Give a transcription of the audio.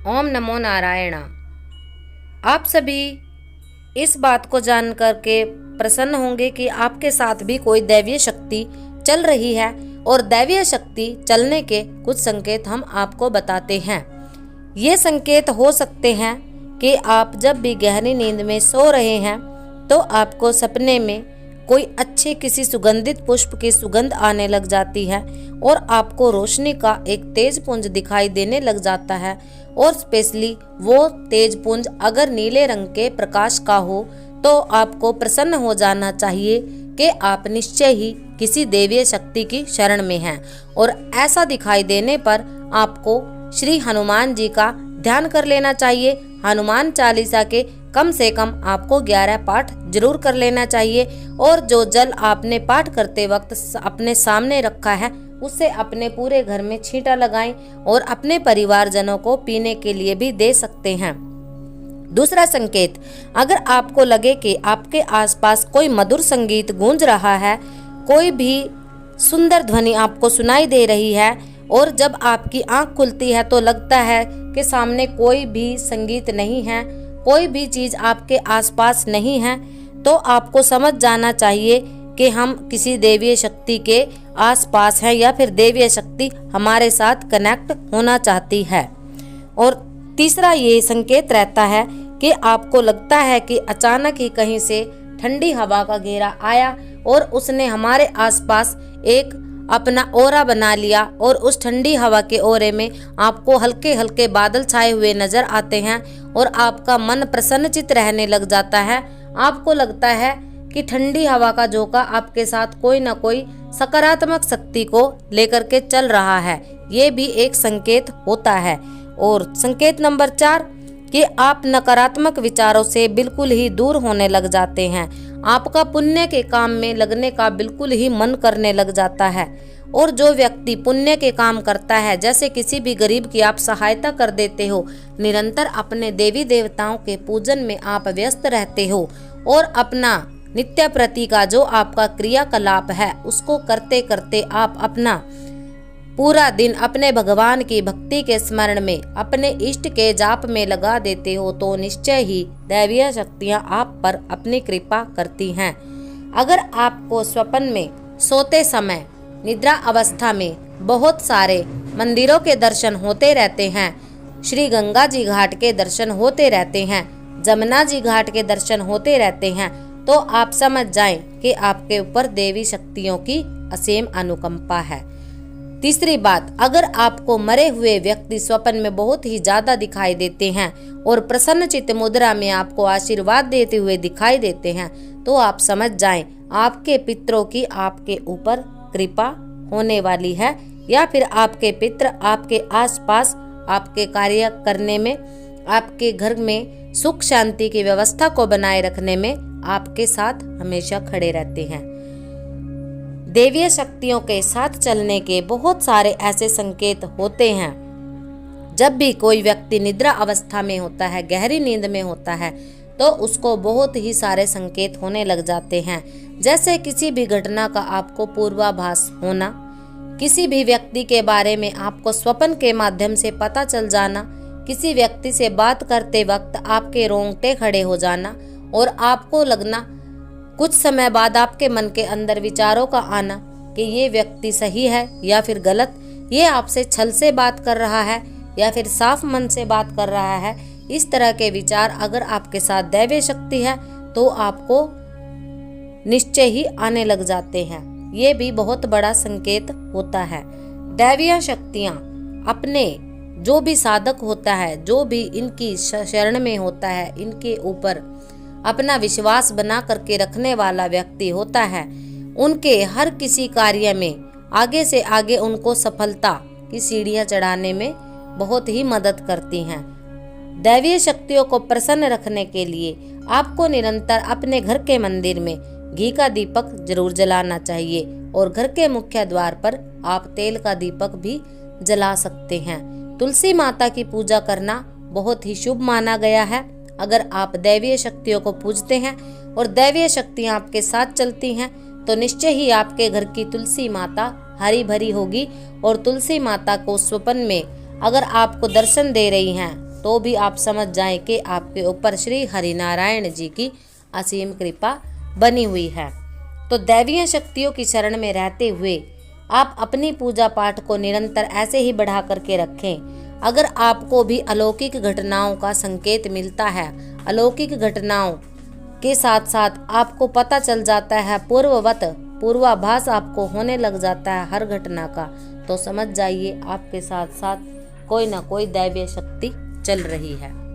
ओम नमो नारायण। आप सभी इस बात को जान करके प्रसन्न होंगे कि आपके साथ भी कोई दैवीय शक्ति चल रही है और दैवीय शक्ति चलने के कुछ संकेत हम आपको बताते हैं। ये संकेत हो सकते हैं कि आप जब भी गहरी नींद में सो रहे हैं तो आपको सपने में कोई अच्छे किसी सुगंधित पुष्प की सुगंध आने लग जाती है और आपको रोशनी का एक तेज पुंज दिखाई देने लग जाता है, और स्पेशली वो तेज पुंज अगर नीले रंग के प्रकाश का हो तो आपको प्रसन्न हो जाना चाहिए कि आप निश्चय ही किसी दैवीय शक्ति की शरण में हैं। और ऐसा दिखाई देने पर आपको श्री हनुमान जी का ध्यान कर लेना चाहिए। हनुमान चालीसा के कम से कम आपको 11 पाठ जरूर कर लेना चाहिए, और जो जल आपने पाठ करते वक्त अपने सामने रखा है उससे अपने पूरे घर में छींटा लगाएं और अपने परिवारजनों को पीने के लिए भी दे सकते हैं। दूसरा संकेत, अगर आपको लगे कि आपके आसपास कोई मधुर संगीत गूंज रहा है, कोई भी सुंदर ध्वनि आपको सुनाई दे रही है और जब आपकी आंख खुलती है तो लगता है कि सामने कोई भी संगीत नहीं है, कोई भी चीज आपके आसपास नहीं है, तो आपको समझ जाना चाहिए कि हम किसी दैवीय शक्ति के आसपास हैं या फिर दैवीय शक्ति हमारे साथ कनेक्ट होना चाहती है। और तीसरा ये संकेत रहता है कि आपको लगता है कि अचानक ही कहीं से ठंडी हवा का घेरा आया और उसने हमारे आसपास एक अपना ओरा बना लिया, और उस ठंडी हवा के ओरे में आपको हल्के हल्के बादल छाए हुए नजर आते हैं और आपका मन प्रसन्नचित्त रहने लग जाता है। आपको लगता है कि ठंडी हवा का झोंका आपके साथ कोई ना कोई सकारात्मक शक्ति को लेकर के चल रहा है। ये भी एक संकेत होता है। और संकेत नंबर 4 कि आप नकारात्मक विचारों से बिल्कुल ही दूर होने लग जाते हैं। आपका पुण्य के काम में लगने का बिल्कुल ही मन करने लग जाता है। और जो व्यक्ति पुण्य के काम करता है, जैसे किसी भी गरीब की आप सहायता कर देते हो, निरंतर अपने देवी देवताओं के पूजन में आप व्यस्त रहते हो और अपना नित्य प्रति का जो आपका क्रियाकलाप है उसको करते करते आप अपना पूरा दिन अपने भगवान की भक्ति के स्मरण में, अपने इष्ट के जाप में लगा देते हो, तो निश्चय ही दैवीय शक्तियां आप पर अपनी कृपा करती हैं। अगर आपको स्वप्न में सोते समय निद्रा अवस्था में बहुत सारे मंदिरों के दर्शन होते रहते हैं, श्री गंगा जी घाट के दर्शन होते रहते हैं, जमुना जी घाट के दर्शन होते रहते हैं, तो आप समझ जाएं कि आपके ऊपर देवी शक्तियों की असीम अनुकंपा है। तीसरी बात, अगर आपको मरे हुए व्यक्ति स्वप्न में बहुत ही ज्यादा दिखाई देते हैं और प्रसन्नचित्त मुद्रा में आपको आशीर्वाद देते हुए दिखाई देते हैं, तो आप समझ जाएं आपके पितरों की आपके ऊपर कृपा होने वाली है, या फिर आपके पितर आपके आसपास आपके कार्य करने में, आपके घर में सुख शांति की व्यवस्था को बनाए रखने में आपके साथ हमेशा खड़े रहते हैं। दैवीय शक्तियों के साथ चलने के बहुत सारे ऐसे संकेत होते हैं। जब भी कोई व्यक्ति निद्रा अवस्था में होता है, गहरी नींद में होता है, तो उसको बहुत ही सारे संकेत होने लग जाते हैं। जैसे किसी भी घटना का आपको पूर्वाभास होना, किसी भी व्यक्ति के बारे में आपको स्वप्न के माध्यम से पता चल जाना, किसी व्यक्ति से बात करते वक्त आपके रोंगटे खड़े हो जाना और आपको लगना कुछ समय बाद आपके मन के अंदर विचारों का आना कि ये व्यक्ति सही है या फिर गलत, ये आपसे छल से बात कर रहा है या फिर साफ मन से बात कर रहा है। इस तरह के विचार अगर आपके साथ दैवीय शक्ति है तो आपको निश्चय ही आने लग जाते हैं। ये भी बहुत बड़ा संकेत होता है। दैवीय शक्तियाँ अपने जो भी साधक होता है, जो भी इनकी शरण में होता है, इनके ऊपर अपना विश्वास बना करके रखने वाला व्यक्ति होता है, उनके हर किसी कार्य में आगे से आगे उनको सफलता की सीढ़ियां चढ़ाने में बहुत ही मदद करती हैं। दैवीय शक्तियों को प्रसन्न रखने के लिए आपको निरंतर अपने घर के मंदिर में घी का दीपक जरूर जलाना चाहिए, और घर के मुख्य द्वार पर आप तेल का दीपक भी जला सकते हैं। तुलसी माता की पूजा करना बहुत ही शुभ माना गया है। अगर आप दैवीय शक्तियों को पूजते हैं और दैवीय शक्तियां आपके साथ चलती हैं, तो निश्चय ही आपके घर की तुलसी माता हरी भरी होगी, और तुलसी माता को स्वप्न में अगर आपको दर्शन दे रही हैं तो भी आप समझ जाएं कि आपके ऊपर श्री हरिनारायण जी की असीम कृपा बनी हुई है। तो दैवीय शक्तियों की शरण में रहते हुए आप अपनी पूजा पाठ को निरंतर ऐसे ही बढ़ा करके रखें। अगर आपको भी अलौकिक घटनाओं का संकेत मिलता है, अलौकिक घटनाओं के साथ साथ आपको पता चल जाता है, पूर्वाभास आपको होने लग जाता है हर घटना का, तो समझ जाइए आपके साथ साथ कोई ना कोई दैवीय शक्ति चल रही है।